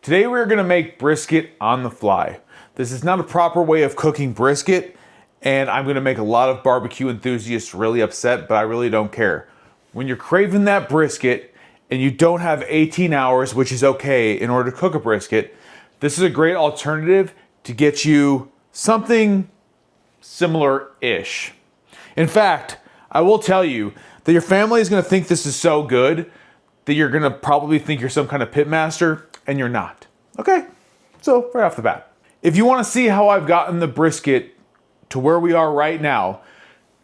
Today we're gonna make brisket on the fly. This is not a proper way of cooking brisket, and I'm gonna make a lot of barbecue enthusiasts really upset, but I really don't care. When you're craving that brisket and you don't have 18 hours, which is okay, in order to cook a brisket, this is a great alternative to get you something similar-ish. In fact, I will tell you that your family is gonna think this is so good that you're gonna probably think you're some kind of pitmaster, and you're not. Okay? So, right off the bat. If you wanna see how I've gotten the brisket to where we are right now,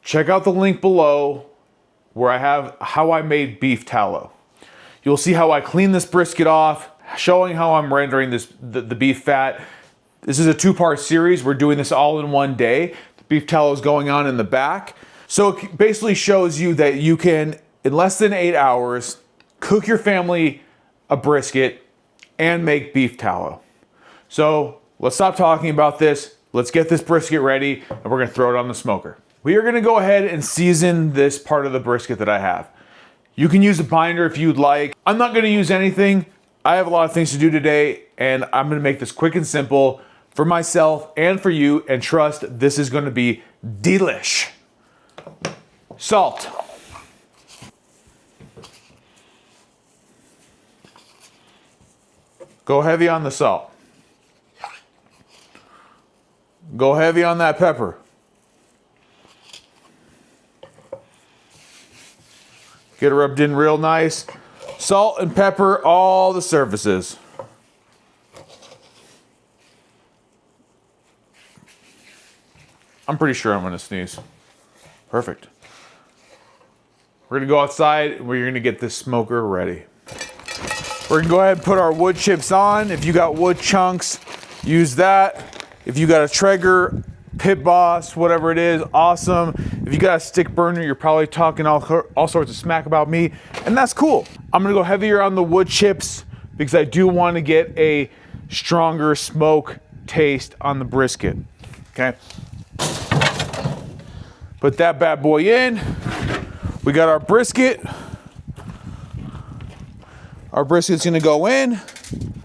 check out the link below where I have how I made beef tallow. You'll see how I clean this brisket off, showing how I'm rendering the beef fat. This is a two-part series. We're doing this all in one day. The beef tallow is going on in the back. So it basically shows you that you can, in less than 8 hours, cook your family a brisket and make beef tallow. So let's stop talking about this. Let's get this brisket ready and we're gonna throw it on the smoker. We are gonna go ahead and season this part of the brisket that I have. You can use a binder if you'd like. I'm not gonna use anything. I have a lot of things to do today and I'm gonna make this quick and simple for myself and for you, and trust, this is gonna be delish. Salt. Go heavy on the salt. Go heavy on that pepper. Get it rubbed in real nice. Salt and pepper all the surfaces. I'm pretty sure I'm gonna sneeze. Perfect. We're gonna go outside and we're gonna get this smoker ready. We're gonna go ahead and put our wood chips on. If you got wood chunks, use that. If you got a Traeger, Pit Boss, whatever it is, awesome. If you got a stick burner, you're probably talking all sorts of smack about me, and that's cool. I'm gonna go heavier on the wood chips because I do want to get a stronger smoke taste on the brisket, okay? Put that bad boy in. We got our brisket. Our brisket's gonna go in.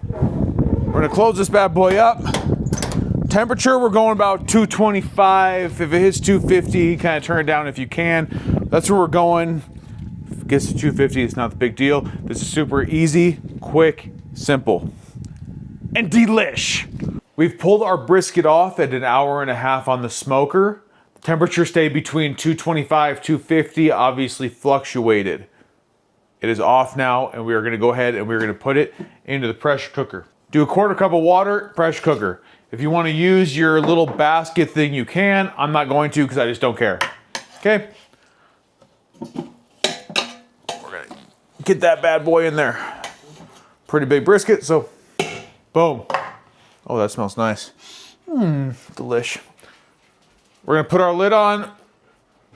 We're gonna close this bad boy up. Temperature, we're going about 225. If it hits 250, kind of turn it down if you can. That's where we're going. If it gets to 250, it's not the big deal. This is super easy, quick, simple, and delish. We've pulled our brisket off at 1.5 hours on the smoker. The temperature stayed between 225, 250, obviously fluctuated. It is off now, and we are gonna go ahead and we're gonna put it into the pressure cooker. Do a 1/4 cup of water, pressure cooker. If you want to use your little basket thing, you can. I'm not going to because I just don't care. Okay? We're gonna get that bad boy in there. Pretty big brisket, so boom. Oh, that smells nice. Delish. We're gonna put our lid on.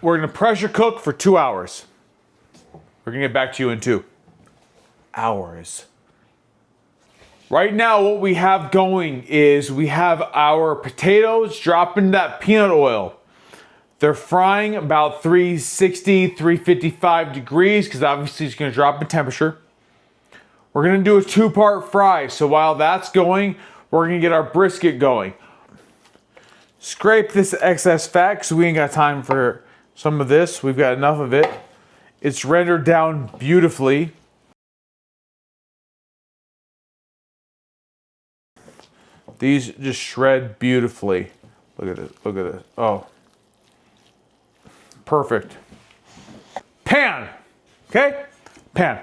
We're gonna pressure cook for 2 hours. We're gonna get back to you in 2 hours. Right now, what we have going is we have our potatoes dropping that peanut oil. They're frying about 360, 355 degrees because obviously it's gonna drop in temperature. We're gonna do a 2-part fry. So while that's going, we're gonna get our brisket going. Scrape this excess fat because we ain't got time for some of this. We've got enough of it. It's rendered down beautifully. These just shred beautifully. Look at it, look at it. Oh. Perfect. Pan, okay? Pan.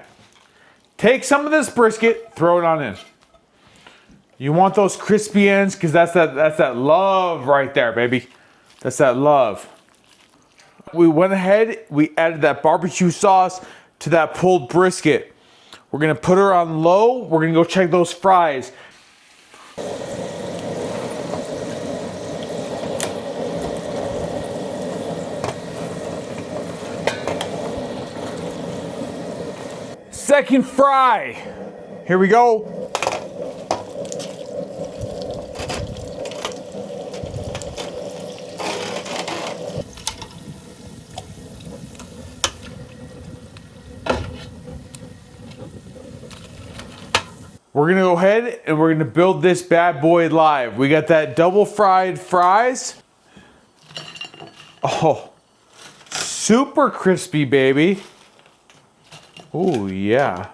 Take some of this brisket, throw it on in. You want those crispy ends because that's that love right there, baby. That's that love. We went ahead, we added that barbecue sauce to that pulled brisket. We're gonna put her on low. We're gonna go check those fries. Second fry. Here we go. we're gonna go ahead and we're gonna build this bad boy live. We got that double fried fries. Oh, super crispy, baby. Oh yeah.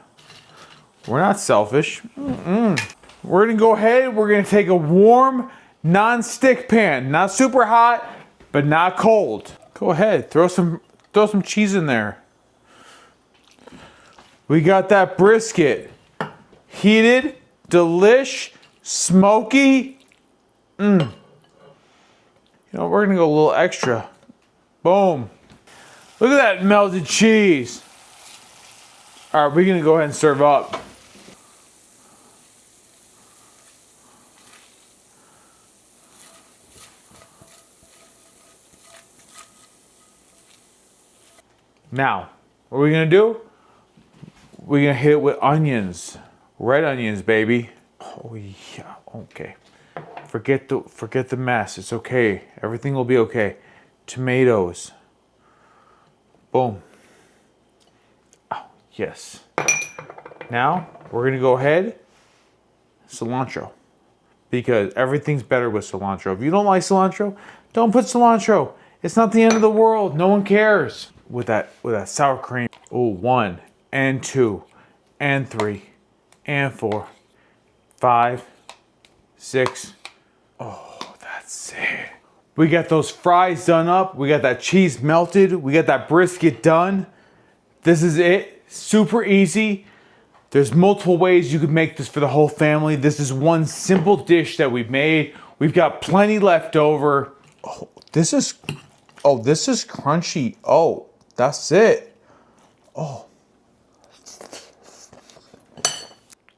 We're not selfish. We're gonna go ahead, we're gonna take a warm, non-stick pan. Not super hot, but not cold. Go ahead, throw some cheese in there. We got that brisket. Heated, delish, smoky. You know, we're gonna go a little extra. Boom. Look at that melted cheese. All right, we're gonna go ahead and serve up. Now, what are we gonna do? We're gonna hit it with onions. Red onions, baby. Oh yeah, okay. Forget the mess, it's okay. Everything will be okay. Tomatoes. Boom. Oh, yes. Now, we're gonna go ahead, cilantro. Because everything's better with cilantro. If you don't like cilantro, don't put cilantro. It's not the end of the world, no one cares. With that sour cream. Oh, 1 and 2 and 3 and 4, 5, 6. Oh, that's it. We got those fries done up. We got that cheese melted. We got that brisket done. This is it. Super easy. There's multiple ways you could make this for the whole family. This is one simple dish that we've made. We've got plenty left over. Oh, this is crunchy. Oh, that's it. Oh.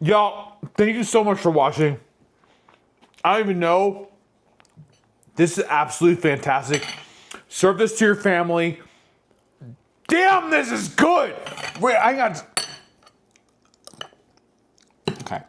Y'all, thank you so much for watching. I don't even know. This is absolutely fantastic. Serve this to your family. Damn, this is good. Wait, I got... Okay.